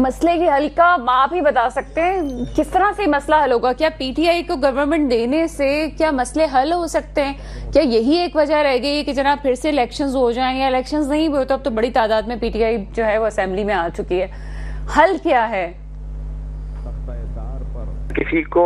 मसले के हल का आप ही बता सकते हैं, किस तरह से मसला हल होगा? क्या पीटीआई को गवर्नमेंट देने से क्या मसले हल हो सकते हैं? क्या यही एक वजह रह गई है कि जनाब फिर से इलेक्शंस हो जाएं, या इलेक्शंस नहीं हुए तो अब तो बड़ी तादाद में पीटीआई जो है वो असेंबली में आ चुकी है? हल क्या है? किसी को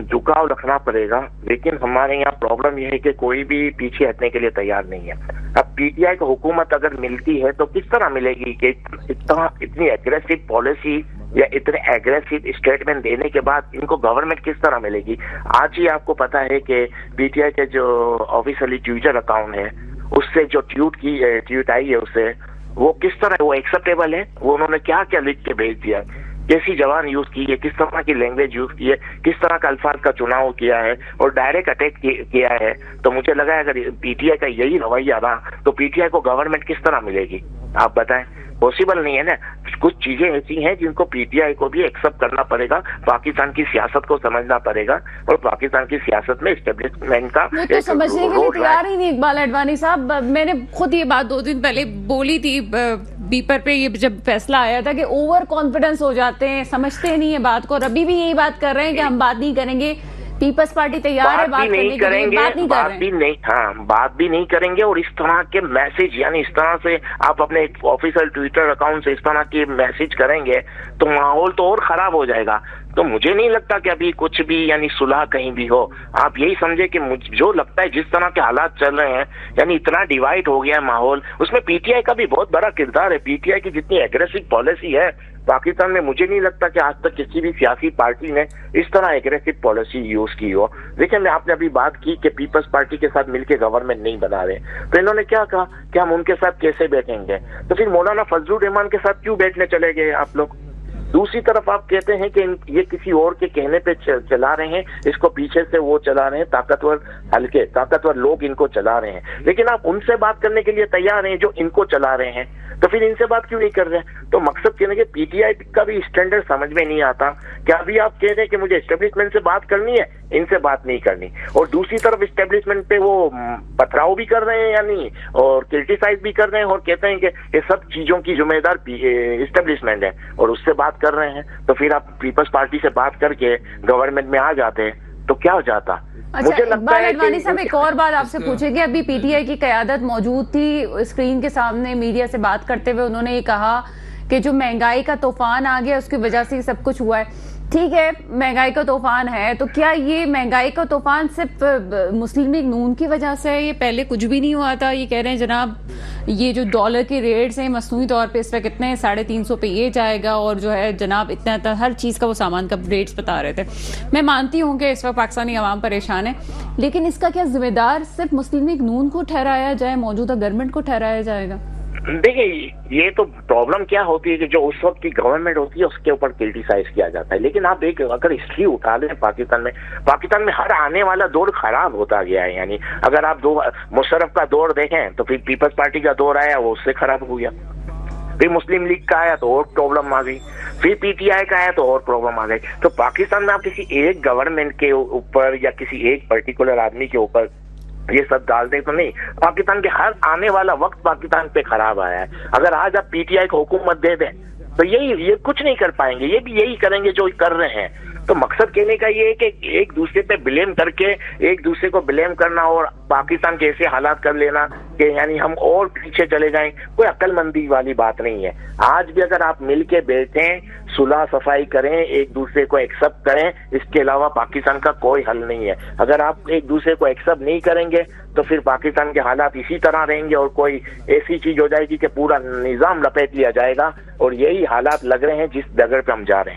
झुकाव रखना पड़ेगा, लेकिन हमारे यहाँ प्रॉब्लम यह है कि कोई भी पीछे हटने के लिए तैयार नहीं है। अब पीटीआई को हुकूमत अगर मिलती है तो किस तरह मिलेगी कि इतनी एग्रेसिव पॉलिसी या इतने एग्रेसिव स्टेटमेंट देने के बाद इनको गवर्नमेंट किस तरह मिलेगी? आज ही आपको पता है कि पीटीआई के जो ऑफिशियली ट्विटर अकाउंट है उससे जो ट्वीट आई है उससे वो किस तरह वो एक्सेप्टेबल है? वो उन्होंने क्या क्या लिख के भेज दिया, कैसी जबान यूज की है, किस तरह की लैंग्वेज यूज की है, किस तरह का अल्फाज का चुनाव किया है और डायरेक्ट अटैक किया है। तो मुझे लगा अगर पीटीआई का यही रवैया रहा तो पीटीआई को गवर्नमेंट किस तरह मिलेगी? आप बताएं, पॉसिबल नहीं है ना। कुछ चीजें ऐसी हैं जिनको पीटीआई को भी एक्सेप्ट करना पड़ेगा, पाकिस्तान की सियासत को समझना पड़ेगा और पाकिस्तान की सियासत में एस्टेब्लिशमेंट का तो समझने के लिए तैयार ही नहीं इकबाल अडवाणी साहब। मैंने खुद ये बात 2 दिन पहले बोली थी बीपर पे, ये जब फैसला आया था कि ओवर कॉन्फिडेंस हो जाते हैं, समझते नहीं है बात को, और अभी भी यही बात कर रहे हैं कि हम बात नहीं करेंगे। पीपल्स पार्टी तैयार है बात करने के लिए, बात भी नहीं करेंगे। और इस तरह के मैसेज, यानी इस तरह से आप अपने ऑफिशियल ट्विटर अकाउंट से इस तरह के मैसेज करेंगे तो माहौल तो और खराब हो जाएगा। तो मुझे नहीं लगता कि अभी कुछ भी यानी सुलह कहीं भी हो। आप यही समझे कि जो लगता है जिस तरह के हालात चल रहे हैं, यानी इतना डिवाइड हो गया है माहौल, उसमें पीटीआई का भी बहुत बड़ा किरदार है। पीटीआई की जितनी एग्रेसिव पॉलिसी है पाकिस्तान में, मुझे नहीं लगता कि आज तक किसी भी सियासी पार्टी ने इस तरह एग्रेसिव पॉलिसी यूज की हो। देखिए, आपने अभी बात की कि पीपल्स पार्टी के साथ मिलकर गवर्नमेंट नहीं बना रहे, तो इन्होंने क्या कहा कि हम उनके साथ कैसे बैठेंगे? तो फिर मौलाना फजलुर रहमान के साथ क्यों बैठने चले गए आप लोग? दूसरी तरफ आप कहते हैं कि ये किसी और के कहने पे चला रहे हैं, इसको पीछे से वो चला रहे हैं, ताकतवर लोग इनको चला रहे हैं, लेकिन आप उनसे बात करने के लिए तैयार हैं जो इनको चला रहे हैं, तो फिर इनसे बात क्यों नहीं कर रहे हैं? तो मकसद कहने के पीटीआई का भी स्टैंडर्ड समझ में नहीं आता। क्या अभी आप कह रहे हैं कि मुझे एस्टेब्लिशमेंट से बात करनी है, इनसे बात नहीं करनी, और दूसरी तरफ एस्टेब्लिशमेंट पे वो पथराव भी कर रहे हैं यानी, और क्रिटिसाइज भी कर रहे हैं और कहते हैं कि ये सब चीजों की जिम्मेदार एस्टेब्लिशमेंट है और उससे बात कर रहे हैं। तो फिर आप पीपल्स पार्टी से बात करके गवर्नमेंट में आ जाते तो क्या हो जाता? अच्छा, इकबाल अडवाणी साहब, एक और बात आपसे पूछेंगे। अभी पीटीआई की क़यादत मौजूद थी स्क्रीन के सामने, मीडिया से बात करते हुए उन्होंने ये कहा कि जो महंगाई का तूफान आ गया उसकी वजह से सब कुछ हुआ है। ठीक है, महंगाई का तूफान है, तो क्या ये महंगाई का तूफान सिर्फ मुस्लिम लीग नून की वजह से है? ये पहले कुछ भी नहीं हुआ था? ये कह रहे हैं जनाब ये जो डॉलर के रेट्स हैं मसनूई तौर पे इस वक्त कितने 350 पे ये जाएगा, और जो है जनाब इतना हर चीज का वो सामान का रेट्स बता रहे थे। मैं मानती हूँ कि इस वक्त पाकिस्तानी अवाम परेशान है, लेकिन इसका क्या जिम्मेदार सिर्फ मुस्लिम लीग नून को ठहराया जाए, मौजूदा गवर्नमेंट को ठहराया जाएगा? देखिए, ये तो प्रॉब्लम क्या होती है कि जो उस वक्त की गवर्नमेंट होती है उसके ऊपर क्रिटिसाइज किया जाता है। लेकिन आप एक अगर हिस्ट्री उठा लें पाकिस्तान में हर आने वाला दौर खराब होता गया है। यानी अगर आप मुशर्रफ का दौर देखें तो फिर पीपल्स पार्टी का दौर आया, वो उससे खराब हो गया, फिर मुस्लिम लीग का आया तो और प्रॉब्लम आ गई, फिर पीटीआई का आया तो और प्रॉब्लम आ गई। तो पाकिस्तान में आप किसी एक गवर्नमेंट के ऊपर या किसी एक पर्टिकुलर आदमी के ऊपर ये सब डाल दे तो नहीं, पाकिस्तान के हर आने वाला वक्त पाकिस्तान पे खराब आया है। अगर आज आप पीटीआई को हुकूमत दे दें तो ये कुछ नहीं कर पाएंगे, ये भी यही करेंगे जो कर रहे हैं। तो मकसद कहने का ये है कि एक दूसरे पे ब्लेम करके एक दूसरे को ब्लेम करना और पाकिस्तान के ऐसे हालात कर लेना कि यानी हम और पीछे चले जाएं, कोई अक्लमंदी वाली बात नहीं है। आज भी अगर आप मिल के बैठें, सुलह सफाई करें, एक दूसरे को एक्सेप्ट करें, इसके अलावा पाकिस्तान का कोई हल नहीं है। अगर आप एक दूसरे को एक्सेप्ट नहीं करेंगे तो फिर पाकिस्तान के हालात इसी तरह रहेंगे और कोई ऐसी चीज हो जाएगी कि पूरा निजाम लपेट लिया जाएगा, और यही हालात लग रहे हैं जिस डगर पे हम जा रहे हैं।